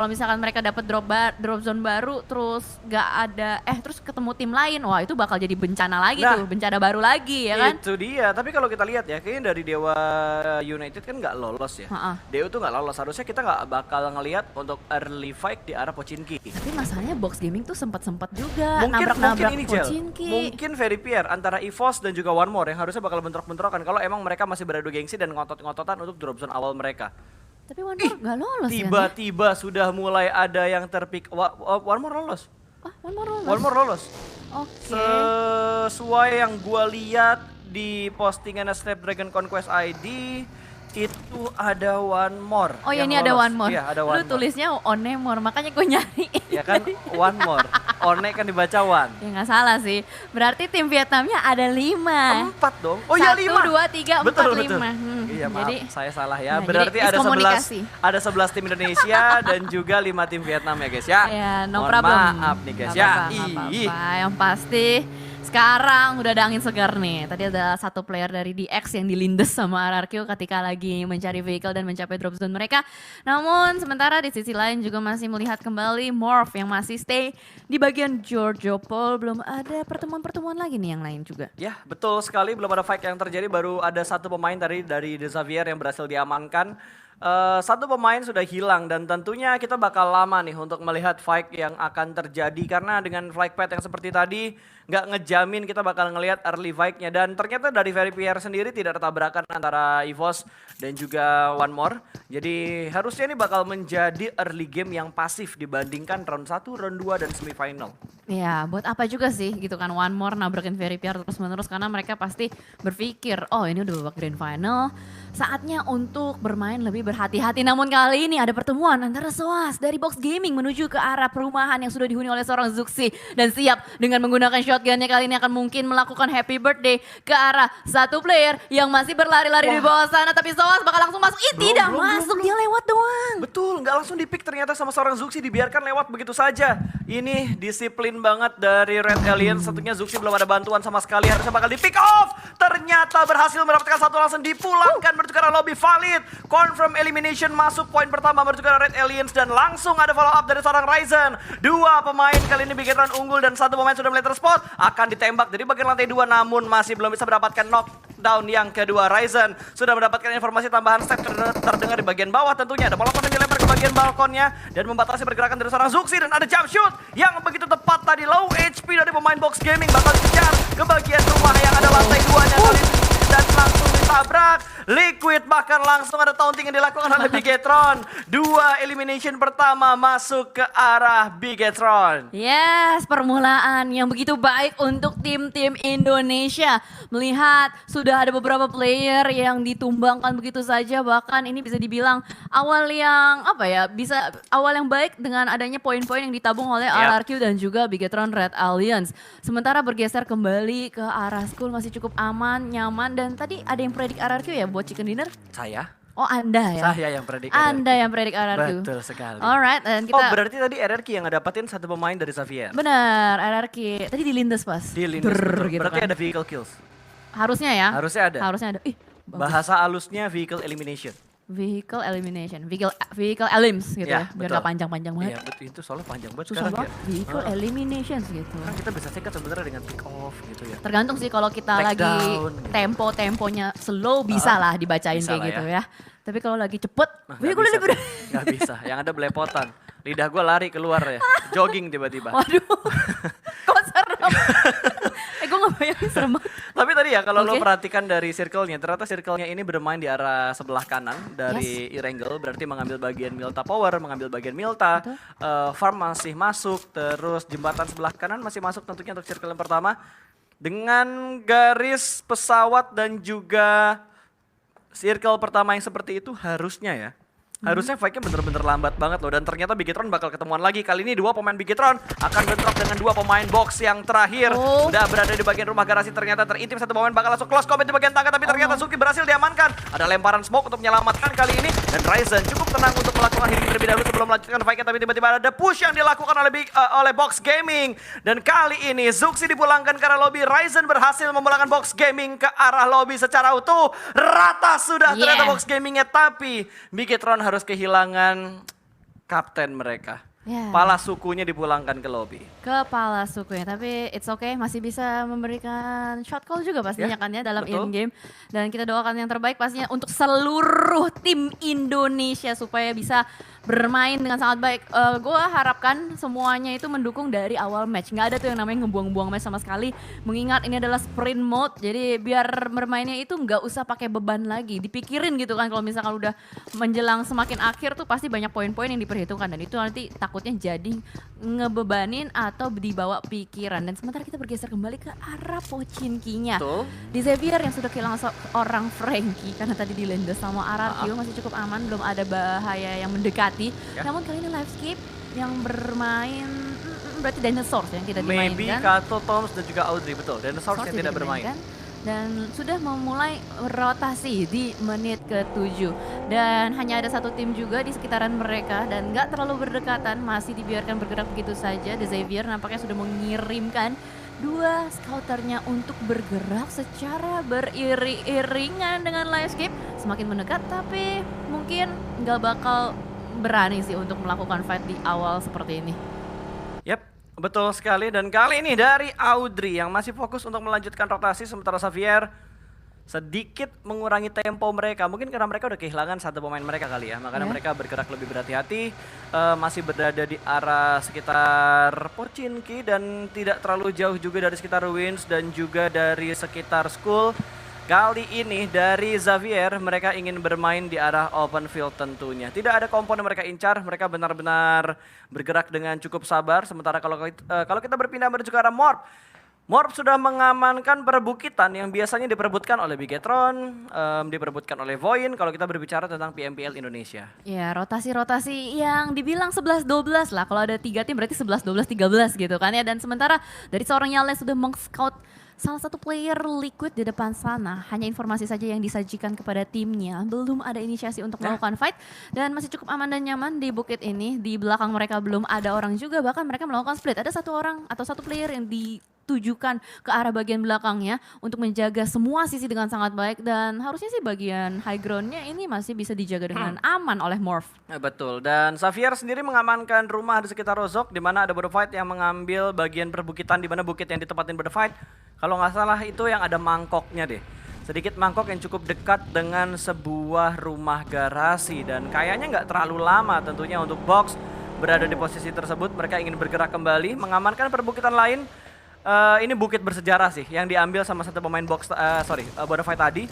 Kalau misalkan mereka dapat drop zone baru terus nggak ada terus ketemu tim lain, wah itu bakal jadi bencana lagi Nah, tuh, bencana baru lagi ya kan? Itu dia, tapi kalau kita lihat ya, kayaknya dari Dewa United kan nggak lolos ya. Heeh. Dewa tuh nggak lolos, harusnya kita nggak bakal ngelihat untuk early fight di arah Pochinki. Tapi masalahnya Box Gaming tuh sempat juga Mungkin nabrak-nabrak ini Jel, Pochinki. mungkin very fair antara EVOS dan juga One More yang harusnya bakal bentrok-bentrokan kalau emang mereka masih beradu gengsi dan ngotot-ngototan untuk drop zone awal mereka. Tapi One More nggak lolos ya? Tiba-tiba sudah mulai ada yang terpik. One More lolos. One More lolos. One More lolos. Oke. Sesuai yang gua lihat di postingan Snapdragon Conquest ID itu ada One More. Oh ya yang ini ada lolos. One More. Iya, ada One Lu tulisnya One More, makanya gue nyari. Ya kan One More. One kan dibaca One. Ya nggak salah sih. Berarti tim Vietnamnya ada 5. 4 dong. Oh iya 5. 1, 2, 3, 4, Betul. 5. Iya maaf, Jadi saya salah ya. Nah, Berarti jadi ada miskomunikasi. 11 tim Indonesia dan juga 5 tim Vietnam ya guys ya. Ya, no Mohon problem. maaf nih guys Nggak ya. apa-apa, nggak apa-apa. Yang pasti sekarang udah ada angin segar nih. Tadi ada satu player dari DX yang dilindes sama RRQ ketika lagi mencari vehicle dan mencapai drop zone mereka. Namun sementara di sisi lain juga masih melihat kembali Morph yang masih stay di bagian Giorgio Paul. Belum ada pertemuan-pertemuan lagi nih yang lain juga. Ya betul sekali, belum ada fight yang terjadi, baru ada satu pemain dari The Xavier yang berhasil diamankan. Satu pemain sudah hilang dan tentunya kita bakal lama nih untuk melihat fight yang akan terjadi karena dengan flight path yang seperti tadi nggak ngejamin kita bakal ngelihat early fight-nya dan ternyata dari Very PR sendiri tidak ada tabrakan antara EVOS dan juga One More. Jadi harusnya ini bakal menjadi early game yang pasif dibandingkan round 1, round 2 dan semifinal. Ya, buat apa juga sih gitu kan One More nabrakin Very PR terus-menerus karena mereka pasti berpikir, oh ini udah babak grand final, saatnya untuk bermain lebih berhati-hati. Namun kali ini ada pertemuan antara Soas dari Box Gaming menuju ke arah perumahan yang sudah dihuni oleh seorang Zuxi dan siap dengan menggunakan shotgunnya kali ini akan mungkin melakukan happy birthday ke arah satu player yang masih berlari-lari di bawah sana, tapi Soas bakal langsung masuk. Tidak masuk, dia lewat doang. Betul, nggak langsung di-pick ternyata sama seorang Zuxi, dibiarkan lewat begitu saja. Ini disiplin banget dari Red Aliens, tentunya Zuxi belum ada bantuan sama sekali, harusnya bakal di-pick off. Ternyata berhasil mendapatkan satu, langsung dipulangkan menuju ke arah lobby valid. Confirm elimination masuk poin pertama menuju ke arah Red Aliens dan langsung ada follow up dari seorang Ryzen. 2 pemain kali ini Bigetron unggul dan 1 pemain sudah mulai terspot, akan ditembak dari bagian lantai 2 namun masih belum bisa mendapatkan knockdown yang kedua. Ryzen sudah mendapatkan informasi tambahan step terdengar di bagian bawah, tentunya ada molotov yang dilempar ke bagian balkonnya dan membatasi pergerakan dari seorang Zuxi dan ada jump shoot yang begitu tepat tadi. Low HP dari pemain Box Gaming bakal dikejar ke bagian rumah yang ada lantai 2-nya kali ini dan langsung ditabrak. Liquid bahkan langsung ada taunting yang dilakukan oleh Bigetron. 2 elimination pertama masuk ke arah Bigetron. Yes, permulaan yang begitu baik untuk tim-tim Indonesia. Melihat sudah ada beberapa player yang ditumbangkan begitu saja, bahkan ini bisa dibilang awal yang awal yang baik dengan adanya poin-poin yang ditabung oleh RRQ dan juga Bigetron Red Alliance. Sementara bergeser kembali ke arah school masih cukup aman, nyaman, dan tadi ada yang predik RRQ ya buat chicken dinner? Saya? Oh Anda ya? Saya yang predik Anda yang predik RRQ. Betul sekali. Alright, dan kita... Oh berarti tadi RRQ yang ngedapetin satu pemain dari Xavier? Benar, RRQ. Tadi dilindas pas. Dilindas, betul. Gitu Berarti kan. ada vehicle kills? Harusnya ya. Harusnya ada. Harusnya ada. Ih, bagus. Bahasa halusnya vehicle elimination. Vehicle elimination, vehicle elims gitu ya, biar betul. gak panjang-panjang banget. Iya betul, itu soalnya panjang banget Susah sekarang banget, ya. vehicle eliminations gitu. Kan kita bisa singkat sebenarnya dengan pick off gitu ya. Tergantung sih kalau kita Take lagi down, gitu. temponya slow bisa lah dibacain bisa kayak lah gitu ya. Tapi kalau lagi cepet, Nggak vehicle bisa, elimination. nggak bisa, yang ada belepotan. Lidah gue lari keluar ya, jogging tiba-tiba. Waduh, kok serem. Gue gak bayangin serem banget. Tapi tadi ya kalau lo Oke. perhatikan dari circle-nya, ternyata circle-nya ini bermain di arah sebelah kanan dari Erangel, berarti mengambil bagian Milta Power, mengambil bagian Milta, Betul. Farm masih masuk, terus jembatan sebelah kanan masih masuk tentunya untuk circle yang pertama. Dengan garis pesawat dan juga circle pertama yang seperti itu harusnya ya. Harusnya fight-nya bener-bener lambat banget loh, dan ternyata Bigetron bakal ketemuan lagi. Kali ini 2 pemain Bigetron akan bentrok dengan 2 pemain Box yang terakhir. Oh. Sudah berada di bagian rumah garasi, ternyata terintim satu pemain bakal langsung close combat di bagian tangga, tapi ternyata Zuki berhasil diamankan. Ada lemparan smoke untuk menyelamatkan kali ini, dan Ryzen cukup tenang untuk melakukan healing terlebih dahulu sebelum melanjutkan fight-nya, tapi tiba-tiba ada push yang dilakukan oleh Box Gaming. Dan kali ini Zuxi dipulangkan ke arah lobby, Ryzen berhasil memulangkan Box Gaming ke arah lobby secara utuh. Rata sudah ternyata Box Gamingnya, tapi Bigetron harus kehilangan kapten mereka. Ya. Kepala sukunya dipulangkan ke lobby. Kepala sukunya, tapi it's okay, masih bisa memberikan shot call juga pastinya Ya, kan ya dalam betul. in-game. Dan kita doakan yang terbaik pastinya untuk seluruh tim Indonesia supaya bisa bermain dengan sangat baik. Gue harapkan semuanya itu mendukung dari awal match. Nggak ada tuh yang namanya ngebuang-buang match sama sekali. Mengingat ini adalah sprint mode, jadi biar bermainnya itu nggak usah pakai beban lagi. Dipikirin gitu kan kalau misalkan udah menjelang semakin akhir tuh pasti banyak poin-poin yang diperhitungkan. Dan itu nanti takutnya jadi ngebebanin atau dibawa pikiran. Dan sementara kita bergeser kembali ke arah Pochinkinya. Betul. Di Xavier yang sudah kehilangan seorang Frankie karena tadi di Lendes sama Arakio masih cukup aman, belum ada bahaya yang mendekati. Ya. Namun kali ini Livescape yang bermain berarti Dinosaurs yang tidak Maybe dimainkan. Kato, Toms dan juga Audrey, betul. Dinosaurs yang tidak bermain. dimainkan. Dan sudah memulai rotasi di menit ke-7. Dan hanya ada satu tim juga di sekitaran mereka dan nggak terlalu berdekatan, masih dibiarkan bergerak begitu saja. The Xavier nampaknya sudah mengirimkan dua scouternya untuk bergerak secara beriringan dengan Livescape. Semakin mendekat tapi mungkin nggak bakal berani sih untuk melakukan fight di awal seperti ini. Yap, betul sekali. Dan kali ini dari Audrey yang masih fokus untuk melanjutkan rotasi, sementara Xavier sedikit mengurangi tempo mereka. Mungkin karena mereka udah kehilangan satu pemain mereka kali ya. Makanya Ya. mereka bergerak lebih berhati-hati. Masih berada di arah sekitar Pochinki dan tidak terlalu jauh juga dari sekitar Ruins dan juga dari sekitar School. Kali ini dari Xavier mereka ingin bermain di arah open field tentunya. Tidak ada kompon yang mereka incar, mereka benar-benar bergerak dengan cukup sabar. Sementara kalau kita berpindah menuju ke arah Morp, Morp sudah mengamankan perbukitan yang biasanya diperebutkan oleh Bigetron, diperebutkan oleh Voin kalau kita berbicara tentang PMPL Indonesia. Ya, rotasi-rotasi yang dibilang 11-12 lah. Kalau ada 3 tim berarti 11-12-13 gitu kan ya. Dan sementara dari seorang Yale sudah meng-scout salah satu player Liquid di depan sana. Hanya informasi saja yang disajikan kepada timnya. Belum ada inisiasi untuk melakukan fight. Dan masih cukup aman dan nyaman di bukit ini. Di belakang mereka belum ada orang juga. Bahkan mereka melakukan split. Ada satu orang atau satu player yang ditujukan ke arah bagian belakangnya untuk menjaga semua sisi dengan sangat baik. Dan harusnya sih bagian high groundnya ini masih bisa dijaga dengan aman oleh Morph. Betul, dan Xavier sendiri mengamankan rumah di sekitar Rozok di mana ada Border Fight yang mengambil bagian perbukitan di mana bukit yang ditempatin Border Fight. Kalau nggak salah itu yang ada mangkoknya deh. Sedikit mangkok yang cukup dekat dengan sebuah rumah garasi dan kayaknya nggak terlalu lama tentunya untuk Box berada di posisi tersebut. Mereka ingin bergerak kembali, mengamankan perbukitan lain. Ini bukit bersejarah sih yang diambil sama satu pemain Border Fight tadi.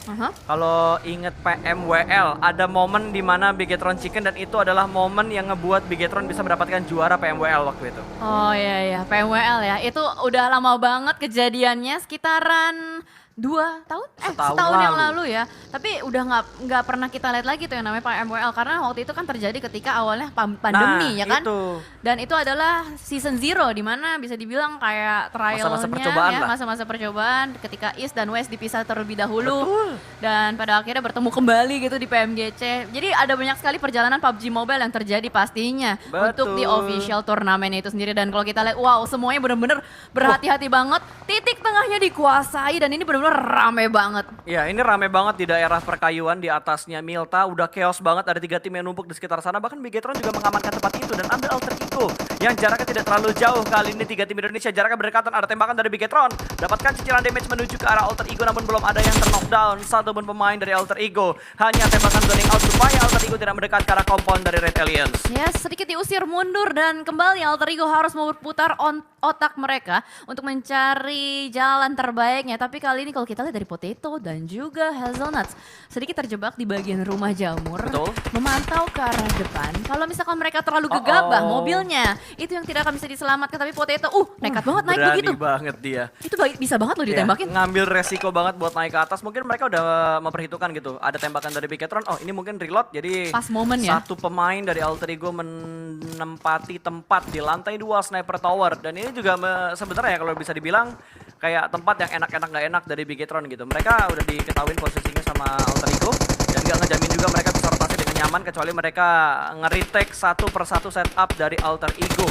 Kalau inget PMWL, ada momen di mana Bigetron Chicken dan itu adalah momen yang ngebuat Bigetron bisa mendapatkan juara PMWL waktu itu. Oh iya, PMWL ya, itu udah lama banget kejadiannya sekitaran 2 tahun? Setahun yang lalu ya. Tapi udah nggak pernah kita lihat lagi tuh yang namanya PMWL karena waktu itu kan terjadi ketika awalnya pandemi ya kan. Itu. Dan itu adalah season 0 di mana bisa dibilang kayak trialnya Masa-masa percobaan ya, lah. masa-masa percobaan ketika East dan West dipisah terlebih dahulu. Betul. Dan pada akhirnya bertemu kembali gitu di PMGC. Jadi ada banyak sekali perjalanan PUBG Mobile yang terjadi pastinya untuk di official turnamen itu sendiri. Dan kalau kita lihat, wow semuanya benar-benar berhati-hati banget. Titik tengahnya dikuasai dan ini benar-benar rame banget. Ya ini rame banget di daerah perkayuan, di atasnya Milta, udah chaos banget, ada 3 tim yang numpuk di sekitar sana. Bahkan Bigetron juga mengamankan tempat itu dan ambil Alter Ego yang jaraknya tidak terlalu jauh. Kali ini 3 tim Indonesia jaraknya berdekatan, ada tembakan dari Bigetron. Dapatkan cicilan damage menuju ke arah Alter Ego namun belum ada yang knockdown. Satu pun pemain dari Alter Ego, hanya tembakan zoning out supaya Alter Ego tidak mendekat ke arah compound dari Red Aliens. Ya sedikit diusir mundur dan kembali Alter Ego harus memutar otak mereka untuk mencari jalan terbaiknya. Tapi kali ini kalau kita lihat dari Potato dan juga Hazelnuts sedikit terjebak di bagian rumah jamur. Betul. Memantau ke arah depan. Kalau misalkan mereka terlalu gegabah mobilnya, itu yang tidak akan bisa diselamatkan. Tapi Potato, nekat banget naik Berani begitu. banget dia. Itu bisa banget loh Ya, ditembakin. ngambil resiko banget buat naik ke atas. Mungkin mereka udah memperhitungkan gitu. Ada tembakan dari Bigetron, ini mungkin reload. Jadi Pas momen ya. satu pemain dari Alter Ego menempati tempat di lantai 2 Sniper Tower. Dan ini juga sebenarnya ya kalau bisa dibilang kayak tempat yang enak-enak gak enak dari Bigetron gitu. Mereka udah diketahui posisinya sama Alter Ego dan gak ngejamin juga mereka bisa rotasi dengan nyaman kecuali mereka nge-retake satu persatu setup dari Alter Ego.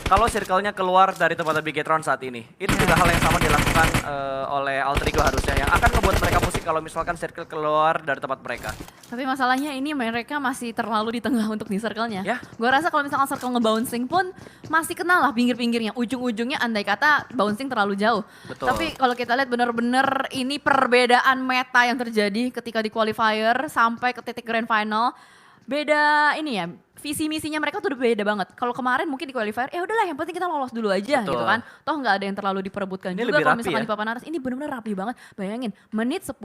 kalau circle-nya keluar dari tempat Bigetron saat ini. Itu juga hal yang sama dilakukan oleh Alter Ego harusnya, yang akan membuat mereka pusing kalau misalkan circle keluar dari tempat mereka. Tapi masalahnya ini mereka masih terlalu di tengah untuk di circle-nya. Ya. Gue rasa kalau misalkan circle ngebouncing pun masih kenal lah pinggir-pinggirnya. Ujung-ujungnya andai kata bouncing terlalu jauh. Betul. Tapi kalau kita lihat bener-bener ini perbedaan meta yang terjadi ketika di qualifier sampai ke titik grand final. Beda ini ya, visi misinya mereka tuh udah beda banget. Kalau kemarin mungkin di qualifier, ya udahlah yang penting kita lolos dulu aja. Betul. Gitu kan. Toh nggak ada yang terlalu diperebutkan Ini juga lebih kalau rapi misalkan ya. di papan atas. Ini benar-benar rapi banget. Bayangin, menit 10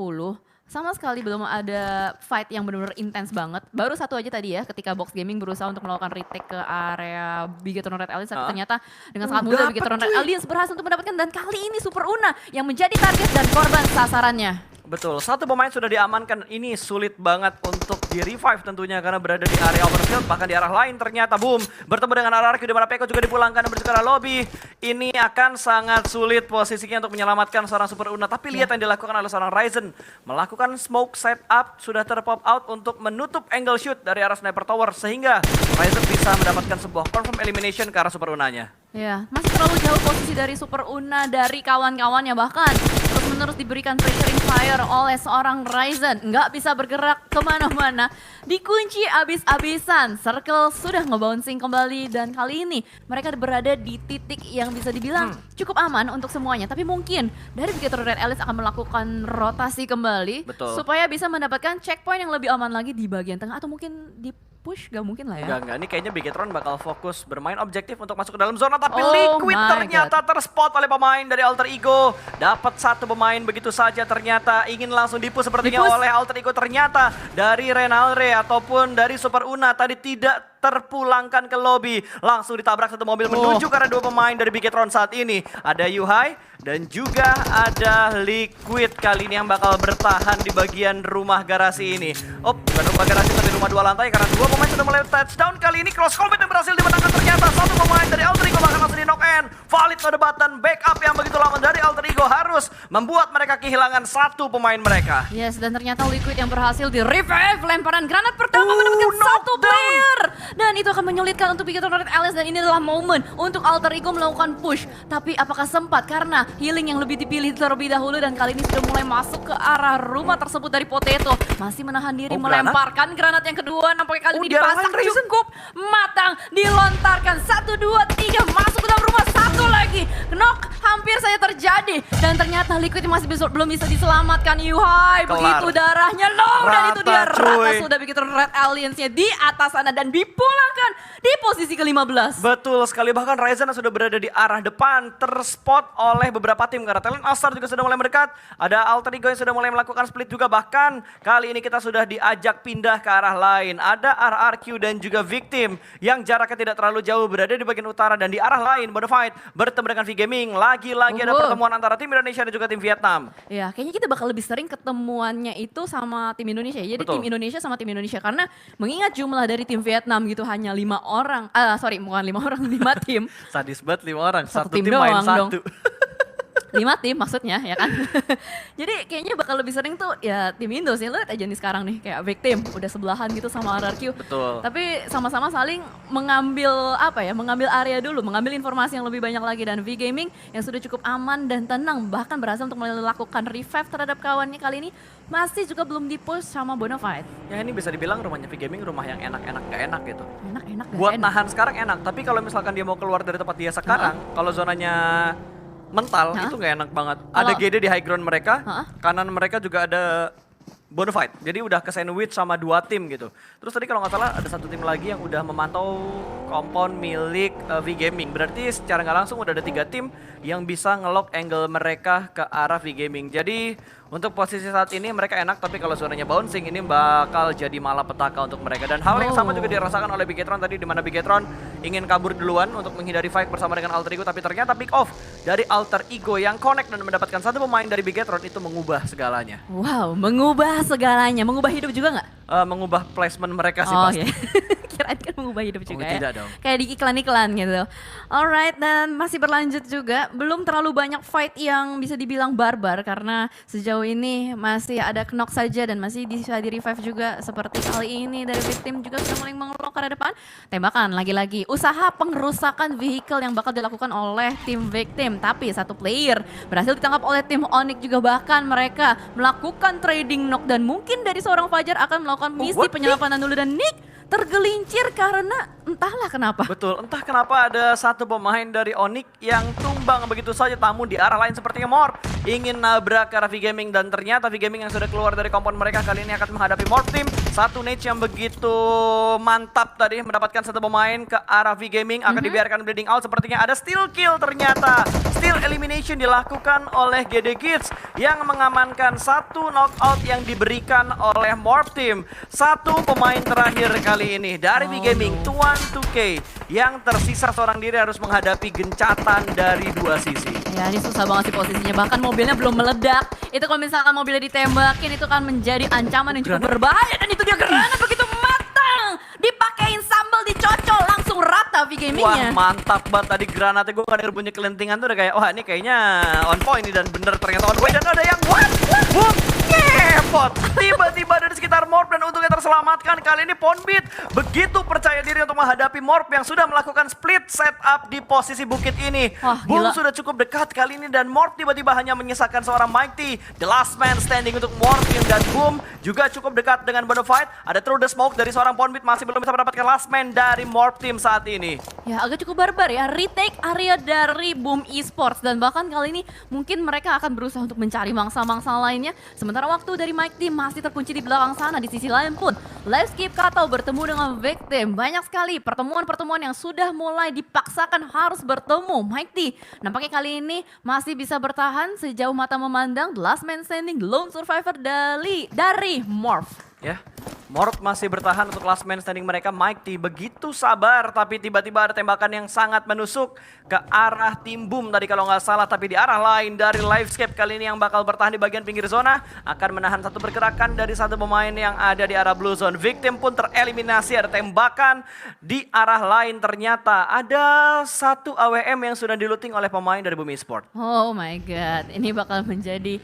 sama sekali belum ada fight yang benar-benar intens banget. Baru satu aja tadi ya, ketika Box Gaming berusaha untuk melakukan retake ke area Bigetron Red Alliance, tapi ternyata dengan sangat mudah Dapet, Bigetron Red cuy. Alliance berhasil untuk mendapatkan, dan kali ini Super Una yang menjadi target dan korban sasarannya. Betul, satu pemain sudah diamankan. Ini sulit banget untuk di-revive tentunya karena berada di area overfield. Bahkan di arah lain ternyata boom, bertemu dengan RRQ di mana Peko juga dipulangkan dan menuju ke arah lobby. Ini akan sangat sulit posisinya untuk menyelamatkan seorang Super Una. Tapi lihat yang dilakukan oleh seorang Ryzen. Melakukan smoke setup, sudah terpop out untuk menutup angle shoot dari arah Sniper Tower. Sehingga Ryzen bisa mendapatkan sebuah confirm elimination ke arah Super Unanya. Ya, masih terlalu jauh posisi dari Super Una dari kawan-kawannya, bahkan terus-menerus diberikan pressuring fire oleh seorang Ryzen. Nggak bisa bergerak kemana-mana, dikunci abis-abisan. Circle sudah ngebouncing kembali dan kali ini mereka berada di titik yang bisa dibilang cukup aman untuk semuanya. Tapi mungkin dari Bigetron Red Alliance akan melakukan rotasi kembali. Betul. Supaya bisa mendapatkan checkpoint yang lebih aman lagi di bagian tengah, atau mungkin di push, gak mungkin lah ya. Enggak. Ini kayaknya Bigetron bakal fokus bermain objektif untuk masuk ke dalam zona. Tapi Oh Liquid my ternyata terspot oleh pemain dari Alter Ego. Dapat satu pemain begitu saja, ternyata ingin langsung dipush sepertinya Dipush. oleh Alter Ego. Ternyata dari Renalre ataupun dari Super Una tadi tidak terpulangkan ke lobby. Langsung ditabrak satu mobil menuju ke arah dua pemain dari Bigetron saat ini. Ada Yuhai dan juga ada Liquid kali ini yang bakal bertahan di bagian rumah garasi ini. Oh, bukan rumah garasi tapi rumah dua lantai karena dua pemain sudah mulai touchdown. Kali ini cross combat yang berhasil dimenangkan, ternyata satu pemain dari Alter Ego bahkan langsung di knock in. Valid perdebatan backup yang begitu lama dari Alter Ego harus membuat mereka kehilangan satu pemain mereka. Yes, dan ternyata Liquid yang berhasil di revive lemparan granat pertama mendapatkan satu knockdown. player. Dan itu akan menyulitkan untuk Bigetron Red Alliance, dan ini adalah momen untuk Alter Ego melakukan push. Tapi apakah sempat, karena healing yang lebih dipilih terlebih dahulu, dan kali ini sudah mulai masuk ke arah rumah tersebut dari Potato. Masih menahan diri Oh, melemparkan granat yang kedua, nampaknya kali Oh, ini di arah dipasang lain, Ryzen. cukup matang. Dilontarkan, 1, 2, 3, masuk ke dalam rumah, satu lagi. Knock hampir saja terjadi, dan ternyata Liquid masih belum bisa diselamatkan. Yuhai, Kelar. begitu darahnya low, dan itu dia Rata, rata cuy. sudah begitu Red Alliance-nya di atas sana dan dipulangkan di posisi ke-15. Betul sekali, bahkan Ryzen yang sudah berada di arah depan terspot oleh beberapa tim karena Talent All-Star juga sudah mulai mendekat. Ada Alter Ego yang sudah mulai melakukan split juga, bahkan kali ini kita sudah diajak pindah ke arah lain. Ada RRQ dan juga Victim yang jaraknya tidak terlalu jauh berada di bagian utara, dan di arah lain Bonafide bertemu dengan V-Gaming. Lagi-lagi ada pertemuan antara tim Indonesia dan juga tim Vietnam. Ya, kayaknya kita bakal lebih sering ketemuannya itu sama tim Indonesia. Jadi Betul. tim Indonesia sama tim Indonesia, karena mengingat jumlah dari tim Vietnam gitu hanya 5 orang. Bukan 5 orang, 5 tim. Sadis banget 5 orang, Satu satu tim tim main doang dong. satu. 5 tim maksudnya, ya kan. Jadi kayaknya bakal lebih sering tuh ya tim Indo sih. Lihat aja nih sekarang nih, kayak Victim udah sebelahan gitu sama RRQ. Betul. Tapi sama-sama saling mengambil mengambil area dulu, mengambil informasi yang lebih banyak lagi, dan V-Gaming yang sudah cukup aman dan tenang bahkan berhasil untuk melakukan revive terhadap kawannya kali ini masih juga belum di-push sama Bonafide. Ya ini bisa dibilang rumahnya V-Gaming rumah yang enak-enak gak enak gitu. Enak-enak gak Buat enak. nahan sekarang enak, tapi kalau misalkan dia mau keluar dari tempat dia sekarang, kalau zonanya mental itu nggak enak banget. Ada Kalau- GD di high ground mereka, Hah? kanan mereka juga ada Bonafide. Jadi udah ke sandwich sama 2 tim gitu. Terus tadi kalau nggak salah ada satu tim lagi yang udah memantau compound milik V-Gaming. Berarti secara nggak langsung udah ada 3 tim yang bisa ngelock angle mereka ke arah V-Gaming. Jadi untuk posisi saat ini mereka enak, tapi kalau zonanya bouncing ini bakal jadi malapetaka untuk mereka. Dan hal yang sama juga dirasakan oleh Bigetron tadi, di mana Bigetron ingin kabur duluan untuk menghindari fight bersama dengan Alter Ego, tapi ternyata pick off dari Alter Ego yang connect dan mendapatkan satu pemain dari Bigetron itu mengubah segalanya. Wow, mengubah segalanya, mengubah hidup juga nggak? mengubah placement mereka sih Oh pasti. iya. Kirain kan mengubah hidup juga ya. Tidak dong. Kayak di iklan-iklan gitu. Alright, dan masih berlanjut juga. Belum terlalu banyak fight yang bisa dibilang barbar karena sejauh ini masih ada knock saja dan masih bisa di revive juga seperti kali ini dari victim juga sudah mulai mengelok ke arah depan. Tembakan lagi-lagi. Usaha pengerusakan vehicle yang bakal dilakukan oleh tim victim. Tapi satu player berhasil ditangkap oleh tim Onyx juga, bahkan mereka melakukan trading knock dan mungkin dari seorang Fajar akan melakukan misi what? penyelamatkan dulu dan Nick tergelincir karena entahlah kenapa. Betul, entah kenapa ada satu pemain dari Onyx yang tumbang begitu saja, namun di arah lain sepertinya Morph ingin nabrak ke arah V-Gaming dan ternyata V-Gaming yang sudah keluar dari kompon mereka kali ini akan menghadapi Morph Team. Satu nade yang begitu mantap tadi mendapatkan satu pemain ke arah V-Gaming, akan dibiarkan bleeding out, sepertinya ada steal kill ternyata. Steal elimination dilakukan oleh GD Kids yang mengamankan satu knockout yang diberikan oleh Morph Team. Satu pemain terakhir kali ini dari V-Gaming, Tuan 2K, yang tersisa seorang diri harus menghadapi gencatan dari dua sisi. Ya ini susah banget sih posisinya, bahkan mobilnya belum meledak. Itu kalau misalkan mobilnya ditembakin itu kan menjadi ancaman yang cukup berbahaya. Dan itu dia granat begitu matang, dipakein sambal dicocol langsung rata Wah V-Gamingnya. mantap banget tadi granatnya, gue kan denger bunyi kelentingan tuh udah kayak wah ini kayaknya on point nih, dan bener ternyata on point dan ada yang boom ngepot tiba-tiba dari sekitar Morph dan untungnya terselamatkan. Kali ini Ponbit begitu percaya diri untuk menghadapi Morph yang sudah melakukan split setup di posisi bukit ini. Wah, Boom gila. sudah cukup dekat kali ini dan Morph tiba-tiba hanya menyisakan seorang Mighty, the last man standing untuk Morph, dan Boom juga cukup dekat dengan Bonafide. Ada through the smoke dari seorang Ponbit, masih belum bisa mendapatkan last man dari Morph Team saat ini. Ya agak cukup barbar ya, retake area dari Boom Esports dan bahkan kali ini mungkin mereka akan berusaha untuk mencari mangsa-mangsa lainnya. Sementara waktu dari Mike Team masih terkunci di belakang sana. Di sisi lain pun Livescape Kato bertemu dengan victim. Banyak sekali pertemuan-pertemuan yang sudah mulai dipaksakan harus bertemu. Mike T nampaknya kali ini masih bisa bertahan sejauh mata memandang. The last man standing, lone survivor dari Morph. Ya, Morph masih bertahan untuk last man standing mereka. Mike T begitu sabar, tapi tiba-tiba ada tembakan yang sangat menusuk ke arah tim Boom tadi kalau nggak salah. Tapi di arah lain dari Livescape kali ini yang bakal bertahan di bagian pinggir zona akan menahan satu pergerakan dari satu pemain yang ada di arah blue zone. Victim pun tereliminasi, ada tembakan di arah lain. Ternyata ada satu AWM yang sudah dilooting oleh pemain dari Boom Esports. Oh my god, ini bakal menjadi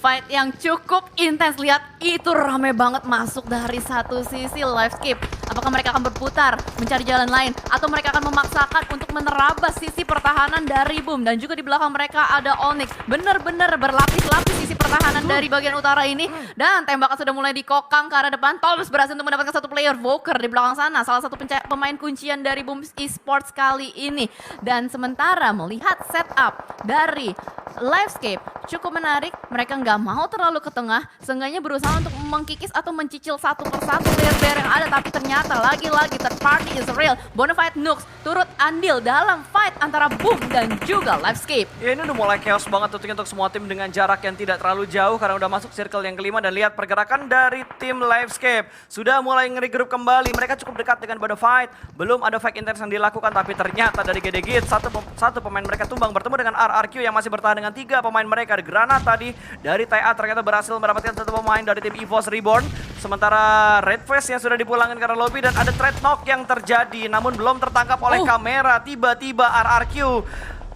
fight yang cukup intens. Lihat itu rame banget masuk dari satu sisi Livescape. Apakah mereka akan berputar mencari jalan lain atau mereka akan memaksakan untuk menerabas sisi pertahanan dari Boom. Dan juga di belakang mereka ada Onyx. Bener-bener berlapis-lapis sisi pertahanan dari bagian utara ini. Dan tembakan sudah mulai dikokang ke arah depan. Tolus berhasil untuk mendapatkan satu player, Voker di belakang sana. Salah satu pemain kuncian dari Boom Esports kali ini. Dan sementara melihat setup dari Livescape cukup menarik. Mereka nggak mau terlalu ke tengah, seenggaknya berusaha untuk mengkikis atau mencicil satu persatu player-player yang ada. Tapi ternyata lagi-lagi third party is real. Bonafide Nux turut andil dalam fight antara Boom dan juga Livescape. Ya ini udah mulai chaos banget tentunya untuk semua tim dengan jarak yang tidak terlalu jauh karena udah masuk circle yang kelima. Dan lihat pergerakan dari tim Livescape sudah mulai nge-regroup kembali. Mereka cukup dekat dengan Bonafide. Belum ada fight intens yang dilakukan, tapi ternyata dari GD Git satu pemain mereka tumbang bertemu dengan RRQ yang masih bertahan dengan tiga pemain mereka. Di granat tadi dari TA ternyata berhasil mendapatkan satu pemain dari tim EVOS Reborn. Sementara Redface yang sudah dipulangkan ke arah lobby dan ada trade knock yang terjadi namun belum tertangkap oleh kamera. Tiba-tiba RRQ.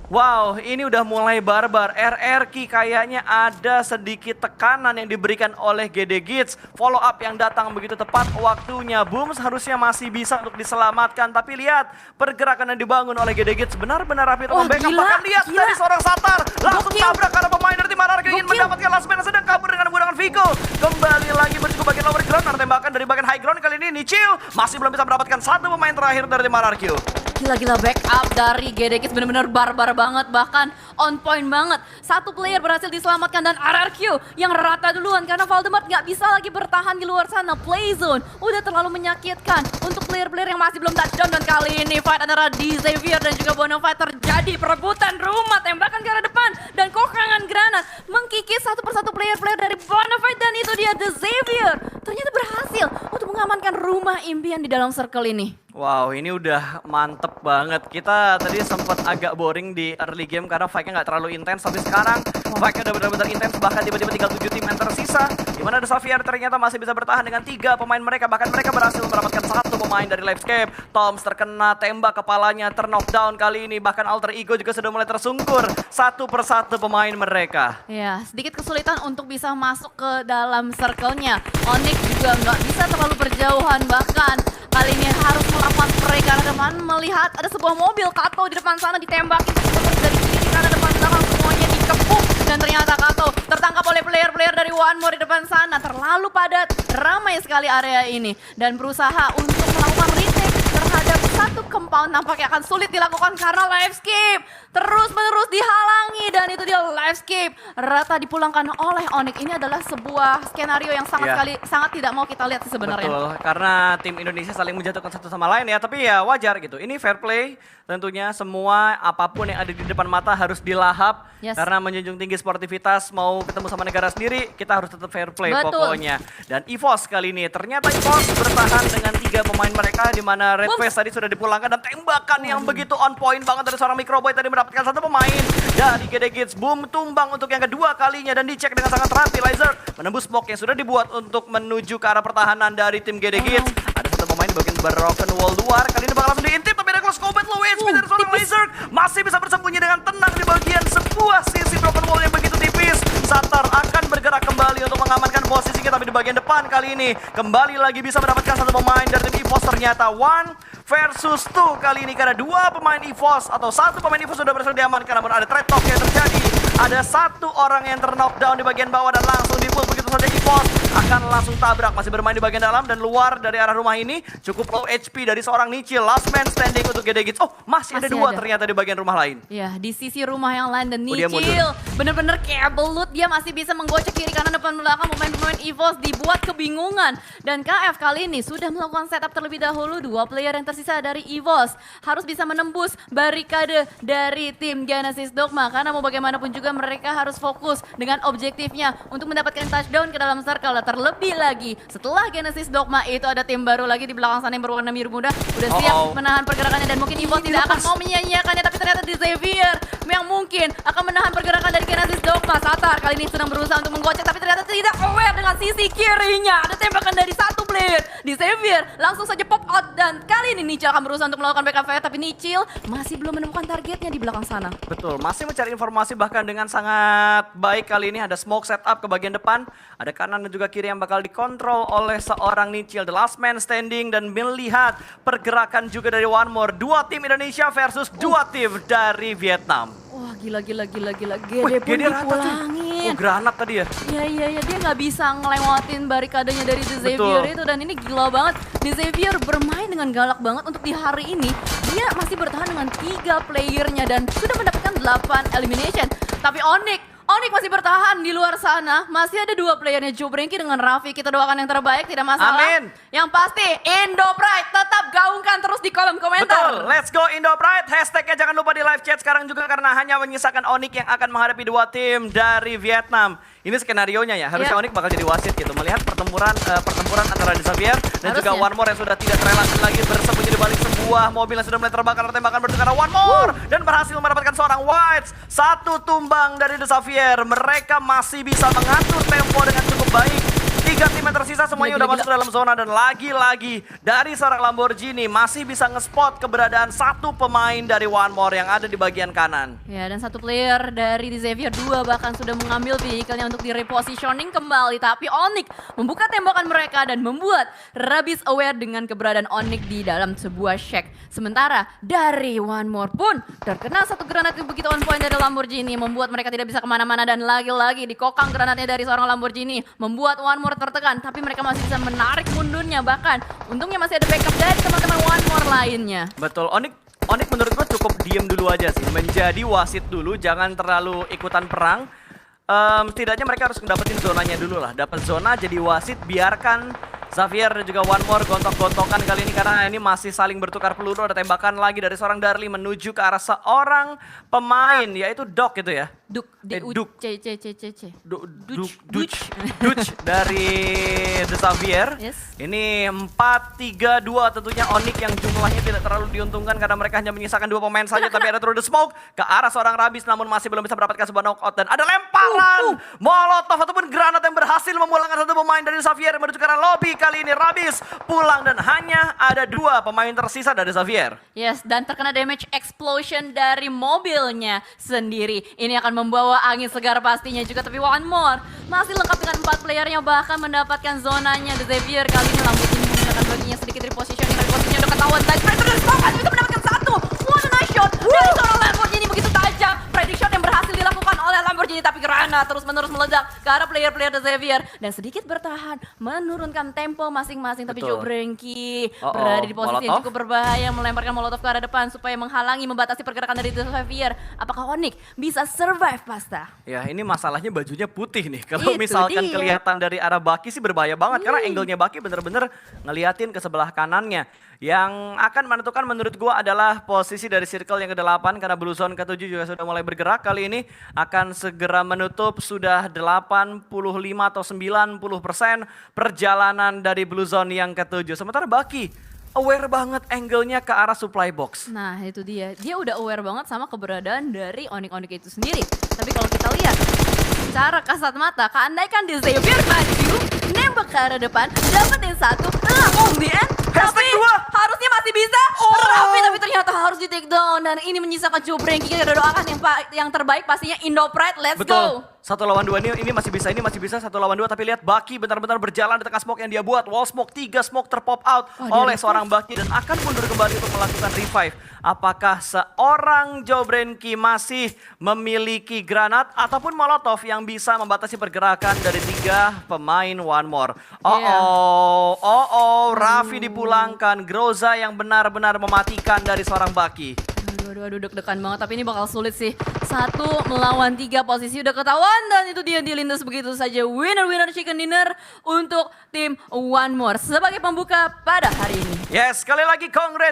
Wow, ini udah mulai barbar. RRQ kayaknya ada sedikit tekanan yang diberikan oleh GD Gits. Follow up yang datang begitu tepat waktunya. Boom seharusnya masih bisa untuk diselamatkan. Tapi lihat pergerakan yang dibangun oleh GD Gits benar-benar rapi untuk membackup. Bahkan lihat dari seorang Satar langsung tabrak karena pemain dari tim RRQ ingin mendapatkan last man, sedang kabur dengan menggunakan Vico. Kembali lagi bercukup bagian lower ground. Ada tembakan dari bagian high ground kali ini. Nichil masih belum bisa mendapatkan satu pemain terakhir dari tim RRQ. Gila-gila backup dari GD Kids bener-bener barbar banget, bahkan on point banget. Satu player berhasil diselamatkan dan RRQ yang rata duluan karena Valdemar gak bisa lagi bertahan di luar sana. Playzone udah terlalu menyakitkan untuk player-player yang masih belum touchdown. Dan kali ini fight antara Xavier dan juga Bonafide terjadi. Perebutan rumah, tembakan ke arah depan dan kokangan granat mengkikis satu persatu player-player dari Bonafide. Dan itu dia The Xavier ternyata berhasil untuk mengamankan rumah impian di dalam circle ini. Wow, ini udah mantep banget. Kita tadi sempat agak boring di early game karena fight-nya nggak terlalu intens. Tapi sekarang fight-nya udah benar-benar intens. Bahkan tiba-tiba tinggal 7 tim yang tersisa. Di mana The Xavier ternyata masih bisa bertahan dengan 3 pemain mereka. Bahkan mereka berhasil mendapatkan 1 pemain dari Livescape. Toms terkena tembak kepalanya, terknockdown kali ini. Bahkan Alter Ego juga sudah mulai tersungkur. Satu persatu pemain mereka. Ya, sedikit kesulitan untuk bisa masuk ke dalam circle-nya. Onyx juga nggak bisa terlalu berjauhan, bahkan kali ini harus melakukan spray karena depan melihat ada sebuah mobil Kato di depan sana ditembakin terus dari kiri karena depan belakang semuanya dikepung dan ternyata Kato tertangkap oleh player-player dari One More di depan sana. Terlalu padat, ramai sekali area ini dan berusaha untuk melakukan retake terhadap satu compound nampaknya akan sulit dilakukan karena Livescape terus-menerus dihalangi dan itu dia Livescape rata dipulangkan oleh Onyx. Ini adalah sebuah skenario yang sangat tidak mau kita lihat sebenarnya. Betul, karena tim Indonesia saling menjatuhkan satu sama lain ya, tapi ya wajar gitu. Ini fair play, tentunya semua apapun yang ada di depan mata harus dilahap. Yes. Karena menjunjung tinggi sportivitas, mau ketemu sama negara sendiri, kita harus tetap fair play. Betul. Pokoknya. Dan EVOS kali ini, ternyata EVOS bertahan dengan 3 pemain mereka, di mana Red Face tadi sudah dipulangkan dan tembakan yang begitu on point banget dari seorang Microboy tadi mendapatkan 1 pemain dari GD Kids. Boom, tumbang untuk yang kedua kalinya dan dicek dengan sangat rapi. Laser menembus smoke yang sudah dibuat untuk menuju ke arah pertahanan dari tim GD Kids. Ada 1 pemain di bagian broken wall luar, kali ini bakal langsung diintip, tapi ada close combat low HP dari seorang Laser. Masih bisa bersembunyi dengan tenang di bagian sebuah sisi broken wall yang begitu tipis. Satar akan bergerak kembali untuk mengamankan posisinya, tapi di bagian depan kali ini kembali lagi bisa mendapatkan 1 pemain dari tim EVOS. Ternyata 1 versus 2 kali ini karena 2 pemain EVOS atau 1 pemain EVOS sudah berhasil diamankan, namun ada trade talk yang terjadi. Ada 1 orang yang terknockdown di bagian bawah dan langsung di-pull begitu saja. EVOS akan langsung tabrak, masih bermain di bagian dalam dan luar dari arah rumah ini. Cukup low HP dari seorang Nichil, last man standing untuk GD Kids. Oh, masih ada 2 ternyata di bagian rumah lain. Ya, di sisi rumah yang lain dan dia Nichil bener-bener kayak belut, dia masih bisa menggocek kiri kanan depan belakang. Pemain-pemain EVOS dibuat kebingungan dan KF kali ini sudah melakukan setup terlebih dahulu. 2 player yang tersisa dari EVOS harus bisa menembus barikade dari tim Genesis Dogma karena mau bagaimanapun juga mereka harus fokus dengan objektifnya untuk mendapatkan touchdown ke dalam circle. Terlebih lagi setelah Genesis Dogma itu ada tim baru lagi di belakang sana yang berwarna biru muda udah siap menahan pergerakannya dan mungkin EVOS tidak akan mau menyia-nyiakannya, tapi ternyata di Xavier yang mungkin akan menahan pergerakan dari Genesis Dogma. Satar kali ini sedang berusaha untuk menggocek tapi ternyata tidak aware dengan sisi kirinya. Ada tembakan dari 1 player di Xavier langsung saja pop out dan kali ini Nichil akan berusaha untuk melakukan backup fire, tapi Nichil masih belum menemukan targetnya di belakang sana. Betul, masih mencari informasi bahkan dengan sangat baik. Kali ini ada smoke setup ke bagian depan, ada kanan dan juga kiri yang bakal dikontrol oleh seorang Nichil, the last man standing, dan melihat pergerakan juga dari One More. 2 tim Indonesia versus 2 tim dari Vietnam. Wah, gila. Gede Wih, pun Gede rata tuh. dipulangin. Oh, granat tadi ya. Iya, dia nggak bisa ngelewatin barikadenya dari The Xavier itu dan ini gila banget. The Xavier bermain dengan galak banget untuk di hari ini. Dia masih bertahan dengan 3 playernya dan sudah mendapatkan 8 elimination. Tapi Onyx masih bertahan di luar sana. Masih ada 2 playernya, Joe Brenky dengan Raffi. Kita doakan yang terbaik, tidak masalah. Amin. Yang pasti, Indo Pride tetap gaungkan terus di kolom komentar. Betul, let's go Indo Pride. Hashtagnya jangan lupa di live chat sekarang juga karena hanya menyisakan Onyx yang akan menghadapi 2 tim dari Vietnam. Ini skenarionya ya, harusnya Onyx bakal jadi wasit gitu. Melihat pertempuran antara The Xavier dan juga One More yang sudah tidak terelakkan lagi bersembunyi di balik sebuah mobil yang sudah mulai terbakar. Tembakan bertukar One More dan berhasil mendapatkan seorang Whites. 1 tumbang dari The Xavier. Mereka masih bisa mengatur tempo dengan cukup baik. 3 tim yang tersisa semuanya udah masuk ke dalam zona dan lagi-lagi dari seorang Lamborghini masih bisa ngespot keberadaan 1 pemain dari One More yang ada di bagian kanan. Ya, dan 1 player dari The Xavier 2 bahkan sudah mengambil vehicle-nya untuk di-repositioning kembali. Tapi Onyx membuka tembakan mereka dan membuat Rabis aware dengan keberadaan Onyx di dalam sebuah shack. Sementara dari One More pun terkena 1 granat yang begitu on point dari Lamborghini membuat mereka tidak bisa kemana-mana dan lagi-lagi dikokang granatnya dari seorang Lamborghini membuat One More tertekan, tapi mereka masih bisa menarik mundurnya. Bahkan untungnya masih ada backup dari teman-teman One More lainnya. Betul, Onyx menurut gue cukup diem dulu aja sih, menjadi wasit dulu, jangan terlalu ikutan perang. Setidaknya mereka harus dapetin zonanya dulu lah, dapat zona jadi wasit, biarkan Xavier dan juga One More gontok-gontokan kali ini karena ini masih saling bertukar peluru. Ada tembakan lagi dari seorang Darli menuju ke arah seorang pemain yaitu Dok itu ya. Duk, Duk. C. Duch dari The Xavier. Yes. Ini 4-3-2 tentunya Onyx yang jumlahnya tidak terlalu diuntungkan karena mereka hanya menyisakan 2 pemain saja. Tapi ada through the smoke ke arah seorang Rabis namun masih belum bisa mendapatkan sebuah knockout. Dan ada lemparan molotov ataupun granat yang berhasil memulangkan satu pemain dari Xavier menuju ke arah lobby. Kali ini Rabis pulang dan hanya ada 2 pemain tersisa dari Xavier. Yes, dan terkena damage explosion dari mobilnya sendiri. Ini akan membawa angin segar pastinya juga. Tapi One More masih lengkap dengan 4 playernya, bahkan mendapatkan zonanya. The Xavier kali ini Lamborghini menggunakan baginya sedikit repositioning. Repositioning udah ketahuan. Tadi Predator dan Smoke hanya bisa mendapatkan 1 one nice shot dari seorang Lamborghini begitu tajam. Prediction yang berhasil dilakukan oleh Lamborghini, tapi granat terus-menerus meledak ke arah player-player The Xavier. Dan sedikit bertahan, menurunkan tempo masing-masing. Tapi Betul. Joe Brengki berada di posisi yang Molotov. cukup berbahaya, melemparkan molotov ke arah depan supaya menghalangi, membatasi pergerakan dari The Xavier. Apakah Onyx bisa survive, Pasta? Ya ini masalahnya bajunya putih nih. Kalau Itu misalkan dia. kelihatan dari arah Baki sih berbahaya banget. Karena angle-nya Baki bener-bener ngeliatin ke sebelah kanannya. Yang akan menentukan menurut gua adalah posisi dari circle yang ke-8. Karena Blue Zone ke-7 juga sudah mulai bergerak. Kali ini akan segera menutup sudah 85 atau 90% perjalanan dari Blue Zone yang ke-7. Sementara Baki aware banget angle-nya ke arah supply box. Nah itu dia, dia udah aware banget sama keberadaan dari Onyx itu sendiri. Tapi kalau kita lihat secara kasat mata, keandaikan The Xavier maju, nembak ke arah depan, dapetin 1, on the end, tapi Hashtag 2. harusnya masih bisa. Rapi, tapi ternyata harus di take down. Dan ini menyisakan Joe Brengki. Kita doakan yang terbaik pastinya Indo Pride, let's Betul. go. 1 lawan 2 ini masih bisa, 1 lawan 2. Tapi lihat Baki benar-benar berjalan di tengah smoke yang dia buat. Wall smoke, 3 smoke terpop out oleh seorang Baki dan akan mundur kembali untuk melakukan revive. Apakah seorang Joe Brengki masih memiliki granat ataupun molotov yang bisa membatasi pergerakan dari 3 pemain One More? Raffi dipulangkan. Groza yang benar-benar mematikan dari seorang Baki. Aduh, deg-degan banget, tapi ini bakal sulit sih. 1 melawan 3, posisi udah ketahuan dan itu dia dilindas begitu saja. Winner chicken dinner untuk tim One More sebagai pembuka pada hari ini. Yes, sekali lagi congrats